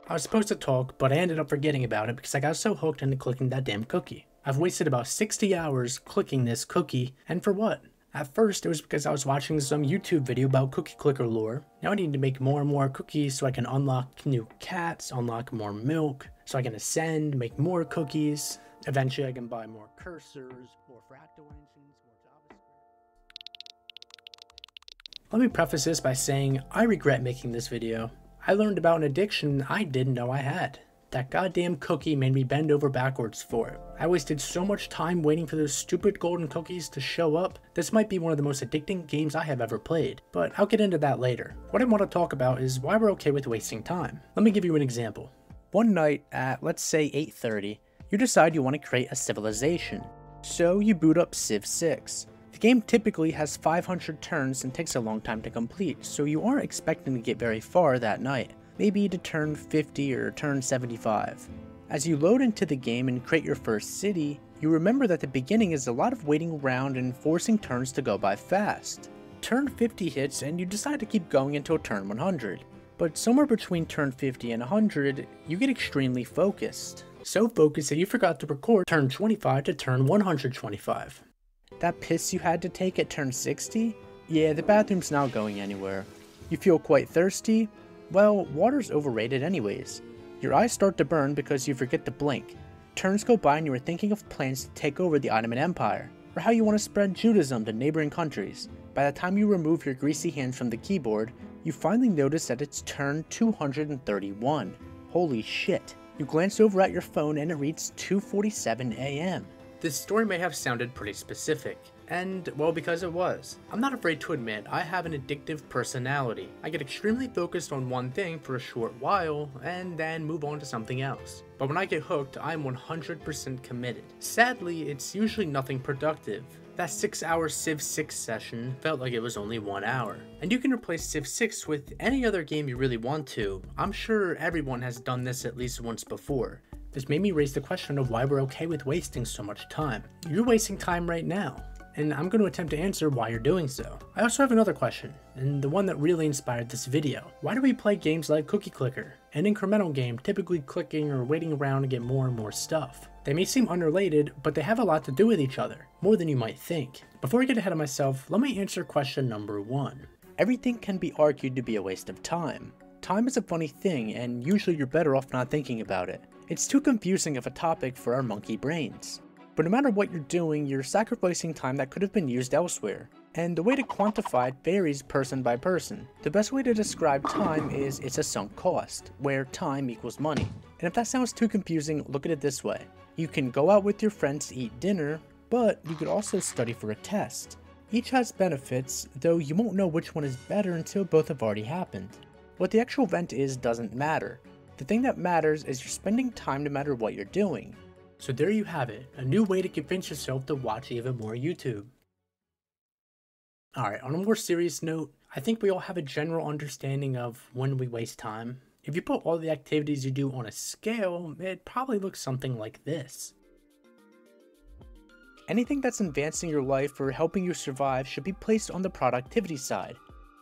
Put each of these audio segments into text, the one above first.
I was supposed to talk, but I ended up forgetting about it because I got so hooked into clicking that damn cookie. I've wasted about 60 hours clicking this cookie, and for what? At first, it was because I was watching some YouTube video about cookie clicker lore. Now I need to make more and more cookies so I can unlock new cats, unlock more milk, so I can ascend, make more cookies. Eventually I can buy more cursors, more fractal engines, more JavaScript. Let me preface this by saying I regret making this video. I learned about an addiction I didn't know I had. That goddamn cookie made me bend over backwards for it. I wasted so much time waiting for those stupid golden cookies to show up. This might be one of the most addicting games I have ever played, but I'll get into that later. What I want to talk about is why we're okay with wasting time. Let me give you an example. One night at, let's say 8:30, you decide you want to create a civilization. So you boot up Civ 6. The game typically has 500 turns and takes a long time to complete, so you aren't expecting to get very far that night. Maybe to turn 50 or turn 75. As you load into the game and create your first city, you remember that the beginning is a lot of waiting around and forcing turns to go by fast. Turn 50 hits and you decide to keep going until turn 100. But somewhere between turn 50 and 100, you get extremely focused. So focused that you forgot to record turn 25 to turn 125. That piss you had to take at turn 60? Yeah, the bathroom's not going anywhere. You feel quite thirsty? Well, water's overrated anyways. Your eyes start to burn because you forget to blink. Turns go by and you are thinking of plans to take over the Ottoman Empire, or how you want to spread Judaism to neighboring countries. By the time you remove your greasy hands from the keyboard, you finally notice that it's turn 231. Holy shit. You glance over at your phone and it reads 2:47 AM. This story may have sounded pretty specific, and, well, because it was. I'm not afraid to admit I have an addictive personality. I get extremely focused on one thing for a short while, and then move on to something else. But when I get hooked, I'm 100% committed. Sadly, it's usually nothing productive. That 6-hour Civ 6 session felt like it was only 1 hour. And you can replace Civ 6 with any other game you really want to. I'm sure everyone has done this at least once before. This made me raise the question of why we're okay with wasting so much time. You're wasting time right now, and I'm going to attempt to answer why you're doing so. I also have another question, and the one that really inspired this video. Why do we play games like Cookie Clicker, an incremental game typically clicking or waiting around to get more and more stuff? They may seem unrelated, but they have a lot to do with each other, more than you might think. Before I get ahead of myself, let me answer question number 1. Everything can be argued to be a waste of time. Time is a funny thing, and usually you're better off not thinking about it. It's too confusing of a topic for our monkey brains. But no matter what you're doing, you're sacrificing time that could have been used elsewhere. And the way to quantify it varies person by person. The best way to describe time is it's a sunk cost, where time equals money. And if that sounds too confusing, look at it this way. You can go out with your friends to eat dinner, but you could also study for a test. Each has benefits, though you won't know which one is better until both have already happened. What the actual event is doesn't matter. The thing that matters is you're spending time no matter what you're doing. So there you have it, a new way to convince yourself to watch even more YouTube. Alright, on a more serious note, I think we all have a general understanding of when we waste time. If you put all the activities you do on a scale, it probably looks something like this. Anything that's advancing your life or helping you survive should be placed on the productivity side.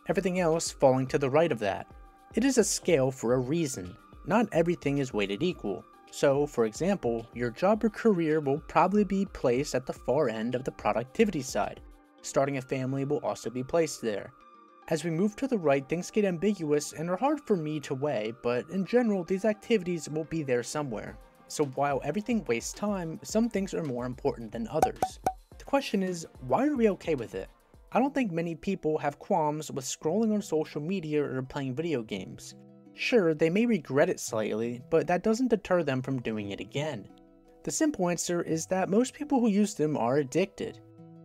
Everything else falling to the right of that. It is a scale for a reason. Not everything is weighted equal. So, for example, your job or career will probably be placed at the far end of the productivity side. Starting a family will also be placed there. As we move to the right, things get ambiguous and are hard for me to weigh, but in general, these activities will be there somewhere. So while everything wastes time, some things are more important than others. The question is, why are we okay with it? I don't think many people have qualms with scrolling on social media or playing video games. Sure, they may regret it slightly, but that doesn't deter them from doing it again. The simple answer is that most people who use them are addicted.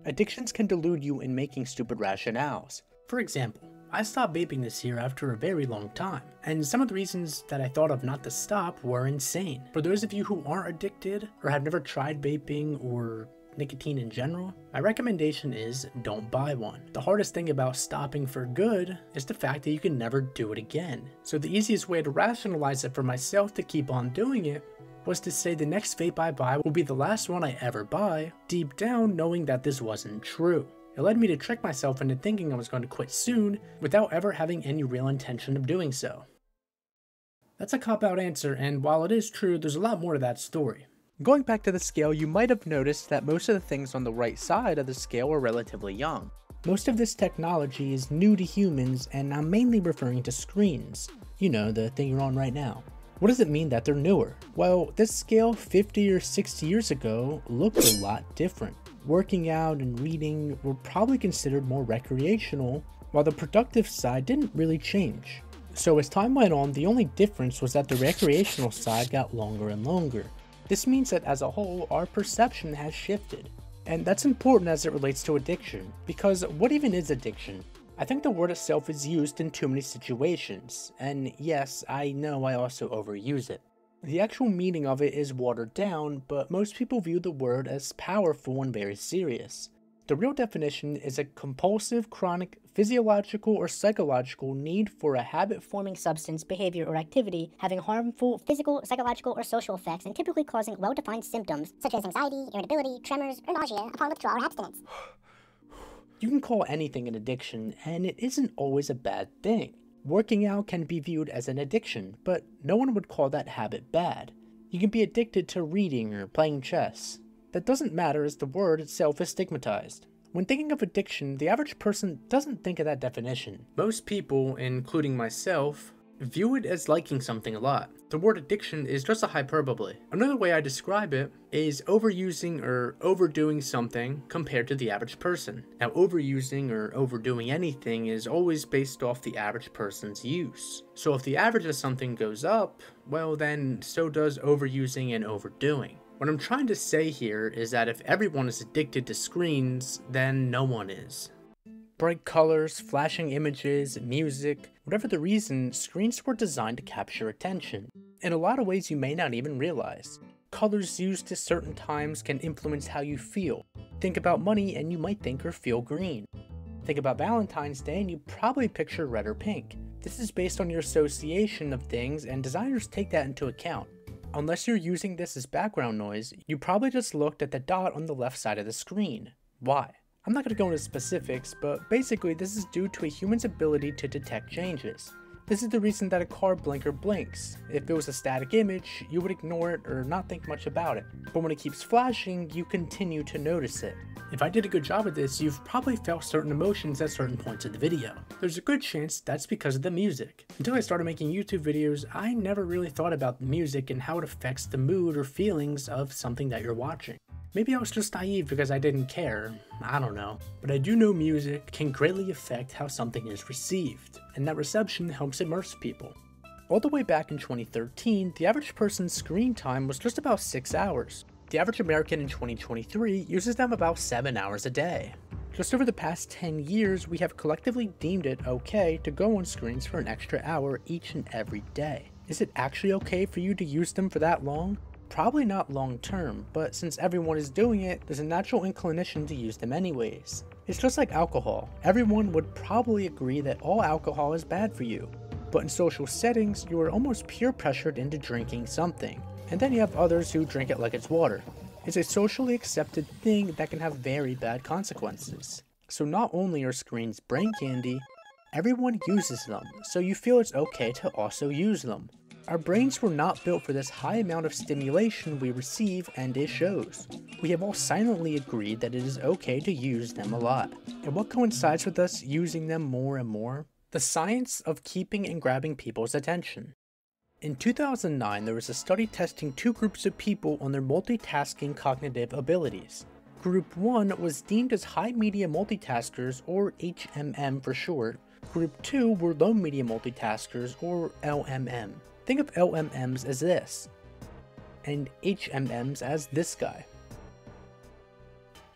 Addictions can delude you in making stupid rationales. For example, I stopped vaping this year after a very long time, and some of the reasons that I thought of not to stop were insane. For those of you who aren't addicted, or have never tried vaping or nicotine in general, my recommendation is don't buy one. The hardest thing about stopping for good is the fact that you can never do it again. So the easiest way to rationalize it for myself to keep on doing it was to say the next vape I buy will be the last one I ever buy, deep down knowing that this wasn't true. It led me to trick myself into thinking I was going to quit soon without ever having any real intention of doing so. That's a cop-out answer, and while it is true, there's a lot more to that story. Going back to the scale, you might have noticed that most of the things on the right side of the scale are relatively young. Most of this technology is new to humans, and I'm mainly referring to screens. You know, the thing you're on right now. What does it mean that they're newer? Well, this scale 50 or 60 years ago looked a lot different. Working out and reading were probably considered more recreational, while the productive side didn't really change. So as time went on, the only difference was that the recreational side got longer and longer. This means that as a whole, our perception has shifted. And that's important as it relates to addiction, because what even is addiction? I think the word itself is used in too many situations, and yes, I know I also overuse it. The actual meaning of it is watered down, but most people view the word as powerful and very serious. The real definition is a compulsive, chronic, physiological or psychological need for a habit-forming Substance, behavior, or activity having harmful physical, psychological, or social effects and typically causing well-defined symptoms such as anxiety, irritability, tremors, or nausea upon withdrawal or abstinence. You can call anything an addiction, and it isn't always a bad thing. Working out can be viewed as an addiction, but no one would call that habit bad. You can be addicted to reading or playing chess. That doesn't matter as the word itself is stigmatized. When thinking of addiction, the average person doesn't think of that definition. Most people, including myself, view it as liking something a lot. The word addiction is just a hyperbole. Another way I describe it is overusing or overdoing something compared to the average person. Now, overusing or overdoing anything is always based off the average person's use. So if the average of something goes up, well then so does overusing and overdoing. What I'm trying to say here is that if everyone is addicted to screens, then no one is. Bright colors, flashing images, music, whatever the reason, screens were designed to capture attention. In a lot of ways you may not even realize. Colors used at certain times can influence how you feel. Think about money and you might think or feel green. Think about Valentine's Day and you probably picture red or pink. This is based on your association of things and designers take that into account. Unless you're using this as background noise, you probably just looked at the dot on the left side of the screen. Why? I'm not going to go into specifics, but basically this is due to a human's ability to detect changes. This is the reason that a car blinker blinks. If it was a static image, you would ignore it or not think much about it. But when it keeps flashing, you continue to notice it. If I did a good job at this, you've probably felt certain emotions at certain points of the video. There's a good chance that's because of the music. Until I started making YouTube videos, I never really thought about the music and how it affects the mood or feelings of something that you're watching. Maybe I was just naive because I didn't care, I don't know. But I do know music can greatly affect how something is received, and that reception helps immerse people. All the way back in 2013, the average person's screen time was just about 6 hours. The average American in 2023 uses them about 7 hours a day. Just over the past 10 years, we have collectively deemed it okay to go on screens for an extra hour each and every day. Is it actually okay for you to use them for that long? Probably not long term, but since everyone is doing it, there's a natural inclination to use them anyways. It's just like alcohol. Everyone would probably agree that all alcohol is bad for you. But in social settings, you are almost peer pressured into drinking something. And then you have others who drink it like it's water. It's a socially accepted thing that can have very bad consequences. So not only are screens brain candy, everyone uses them, so you feel it's okay to also use them. Our brains were not built for this high amount of stimulation we receive, and it shows. We have all silently agreed that it is okay to use them a lot. And what coincides with us using them more and more? The science of keeping and grabbing people's attention. In 2009, there was a study testing two groups of people on their multitasking cognitive abilities. Group 1 was deemed as high-medium multitaskers, or HMM for short. Group 2 were low-medium multitaskers, or LMM. Think of LMMs as this, and HMMs as this guy.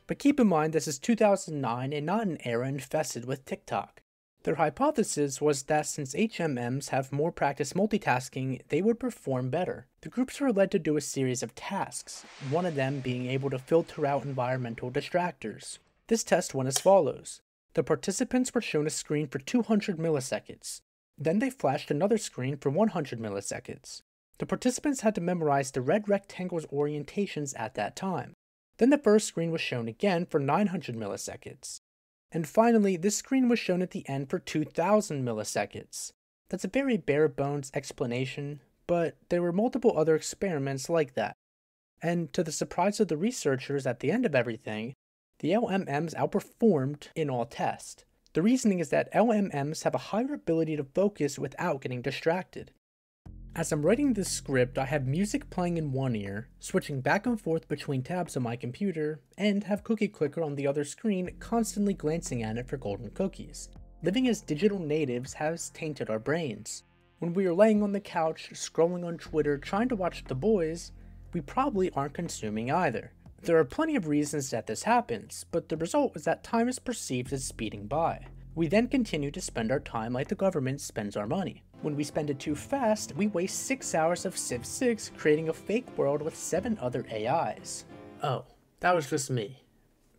But keep in mind this is 2009 and not an era infested with TikTok. Their hypothesis was that since HMMs have more practice multitasking, they would perform better. The groups were led to do a series of tasks, one of them being able to filter out environmental distractors. This test went as follows. The participants were shown a screen for 200 milliseconds. Then they flashed another screen for 100 milliseconds. The participants had to memorize the red rectangle's orientations at that time. Then the first screen was shown again for 900 milliseconds. And finally, this screen was shown at the end for 2000 milliseconds. That's a very bare bones explanation, but there were multiple other experiments like that. And to the surprise of the researchers at the end of everything, the LMMs outperformed in all tests. The reasoning is that LMMs have a higher ability to focus without getting distracted. As I'm writing this script, I have music playing in one ear, switching back and forth between tabs on my computer, and have Cookie Clicker on the other screen constantly glancing at it for golden cookies. Living as digital natives has tainted our brains. When we are laying on the couch, scrolling on Twitter, trying to watch The Boys, we probably aren't consuming either. There are plenty of reasons that this happens, but the result is that time is perceived as speeding by. We then continue to spend our time like the government spends our money. When we spend it too fast, we waste 6 hours of Civ 6 creating a fake world with 7 other AIs. Oh, that was just me.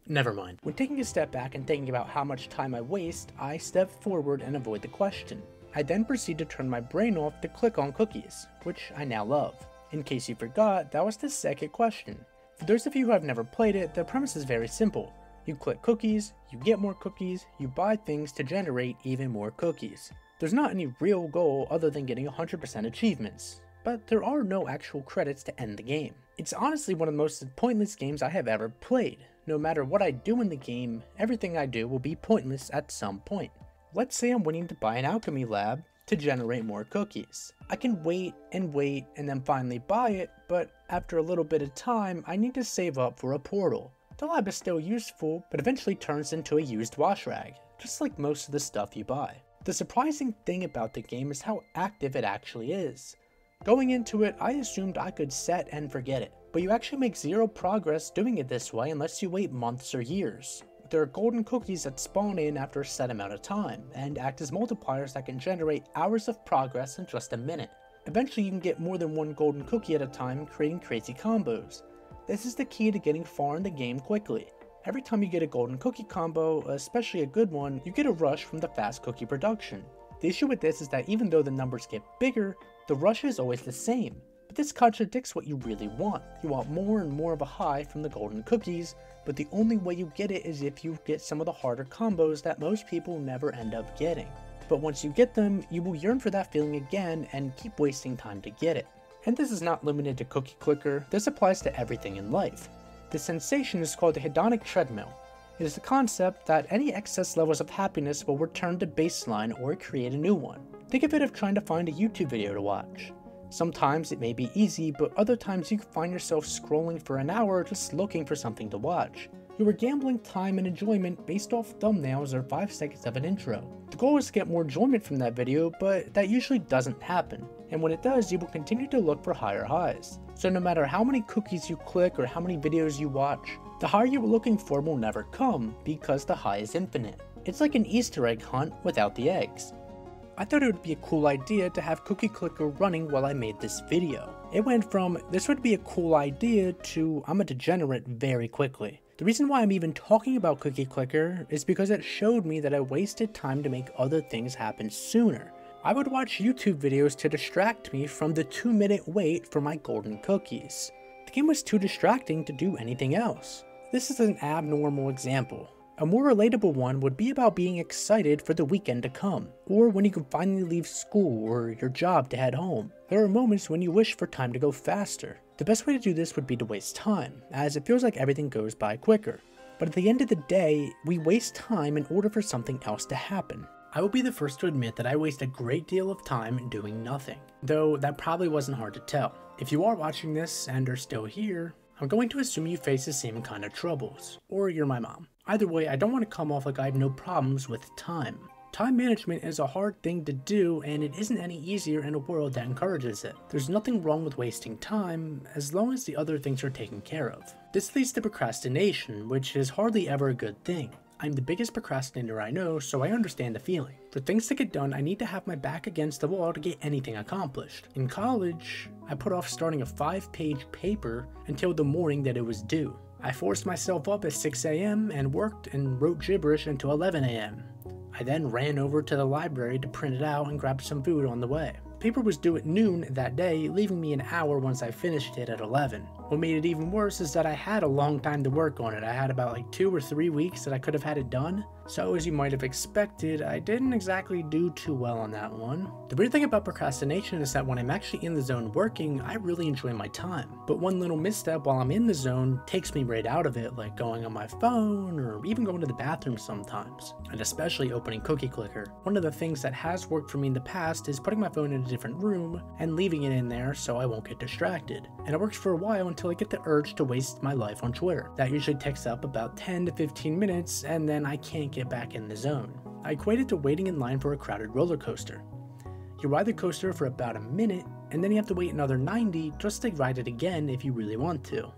Never mind. When taking a step back and thinking about how much time I waste, I step forward and avoid the question. I then proceed to turn my brain off to click on cookies, which I now love. In case you forgot, that was the second question. For those of you who have never played it, the premise is very simple. You click cookies, you get more cookies, you buy things to generate even more cookies. There's not any real goal other than getting 100% achievements, but there are no actual credits to end the game. It's honestly one of the most pointless games I have ever played. No matter what I do in the game, everything I do will be pointless at some point. Let's say I'm waiting to buy an alchemy lab to generate more cookies. I can wait and then finally buy it, but after a little bit of time, I need to save up for a portal. The lab is still useful, but eventually turns into a used wash rag, just like most of the stuff you buy. The surprising thing about the game is how active it actually is. Going into it, I assumed I could set and forget it, but you actually make zero progress doing it this way unless you wait months or years. There are golden cookies that spawn in after a set amount of time, and act as multipliers that can generate hours of progress in just a minute. Eventually you can get more than one golden cookie at a time, creating crazy combos. This is the key to getting far in the game quickly. Every time you get a golden cookie combo, especially a good one, you get a rush from the fast cookie production. The issue with this is that even though the numbers get bigger, the rush is always the same. But this contradicts what you really want. You want more and more of a high from the golden cookies, but the only way you get it is if you get some of the harder combos that most people never end up getting. But once you get them, you will yearn for that feeling again and keep wasting time to get it. And this is not limited to Cookie Clicker, this applies to everything in life. This sensation is called the hedonic treadmill. It is the concept that any excess levels of happiness will return to baseline or create a new one. Think of it as trying to find a YouTube video to watch. Sometimes it may be easy, but other times you can find yourself scrolling for an hour just looking for something to watch. You are gambling time and enjoyment based off thumbnails or 5 seconds of an intro. The goal is to get more enjoyment from that video, but that usually doesn't happen. And when it does, you will continue to look for higher highs. So no matter how many cookies you click or how many videos you watch, the high you were looking for will never come because the high is infinite. It's like an Easter egg hunt without the eggs. I thought it would be a cool idea to have Cookie Clicker running while I made this video. It went from, this would be a cool idea, to I'm a degenerate very quickly. The reason why I'm even talking about Cookie Clicker is because it showed me that I wasted time to make other things happen sooner. I would watch YouTube videos to distract me from the 2-minute wait for my golden cookies. The game was too distracting to do anything else. This is an abnormal example. A more relatable one would be about being excited for the weekend to come, or when you can finally leave school or your job to head home. There are moments when you wish for time to go faster. The best way to do this would be to waste time, as it feels like everything goes by quicker. But at the end of the day, we waste time in order for something else to happen. I will be the first to admit that I waste a great deal of time doing nothing, though that probably wasn't hard to tell. If you are watching this and are still here, I'm going to assume you face the same kind of troubles, or you're my mom. Either way, I don't want to come off like I have no problems with time. Time management is a hard thing to do, and it isn't any easier in a world that encourages it. There's nothing wrong with wasting time, as long as the other things are taken care of. This leads to procrastination, which is hardly ever a good thing. I'm the biggest procrastinator I know, so I understand the feeling. For things to get done, I need to have my back against the wall to get anything accomplished. In college, I put off starting a 5-page paper until the morning that it was due. I forced myself up at 6 AM and worked and wrote gibberish until 11 AM. I then ran over to the library to print it out and grab some food on the way. The paper was due at noon that day, leaving me an hour once I finished it at 11. What made it even worse is that I had a long time to work on it. I had about 2 or 3 weeks that I could have had it done. So as you might have expected, I didn't exactly do too well on that one. The weird thing about procrastination is that when I'm actually in the zone working, I really enjoy my time. But one little misstep while I'm in the zone takes me right out of it, like going on my phone or even going to the bathroom sometimes. And especially opening Cookie Clicker. One of the things that has worked for me in the past is putting my phone in a different room and leaving it in there so I won't get distracted. And it works for a while until I get the urge to waste my life on Twitter. That usually takes up about 10 to 15 minutes and then I can't get back in the zone. I equate it to waiting in line for a crowded roller coaster. You ride the coaster for about a minute and then you have to wait another 90 just to ride it again if you really want to.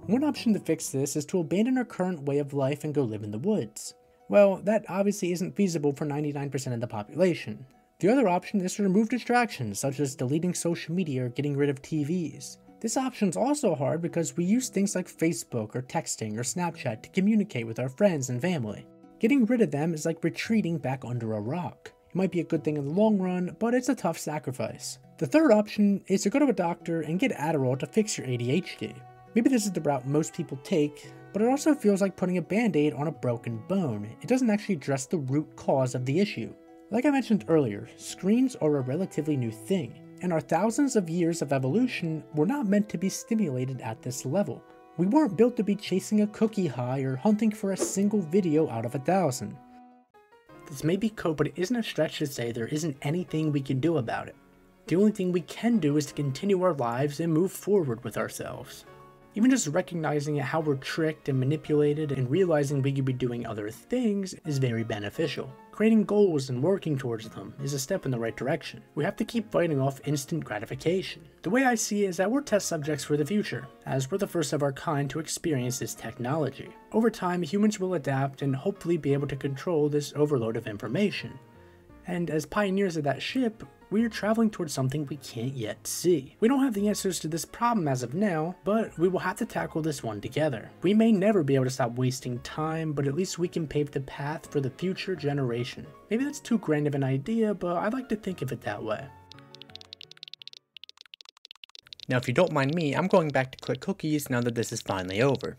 One option to fix this is to abandon our current way of life and go live in the woods. Well, that obviously isn't feasible for 99% of the population. The other option is to remove distractions such as deleting social media or getting rid of TVs. This option's also hard because we use things like Facebook or texting or Snapchat to communicate with our friends and family. Getting rid of them is like retreating back under a rock. It might be a good thing in the long run, but it's a tough sacrifice. The third option is to go to a doctor and get Adderall to fix your ADHD. Maybe this is the route most people take, but it also feels like putting a band-aid on a broken bone. It doesn't actually address the root cause of the issue. Like I mentioned earlier, screens are a relatively new thing, and our thousands of years of evolution were not meant to be stimulated at this level. We weren't built to be chasing a cookie high or hunting for a single video out of 1,000. This may be code, but it isn't a stretch to say there isn't anything we can do about it. The only thing we can do is to continue our lives and move forward with ourselves. Even just recognizing how we're tricked and manipulated and realizing we could be doing other things is very beneficial. Creating goals and working towards them is a step in the right direction. We have to keep fighting off instant gratification. The way I see it is that we're test subjects for the future, as we're the first of our kind to experience this technology. Over time, humans will adapt and hopefully be able to control this overload of information. And as pioneers of that ship, we are traveling towards something we can't yet see. We don't have the answers to this problem as of now, but we will have to tackle this one together. We may never be able to stop wasting time, but at least we can pave the path for the future generation. Maybe that's too grand of an idea, but I like to think of it that way. Now if you don't mind me, I'm going back to click cookies now that this is finally over.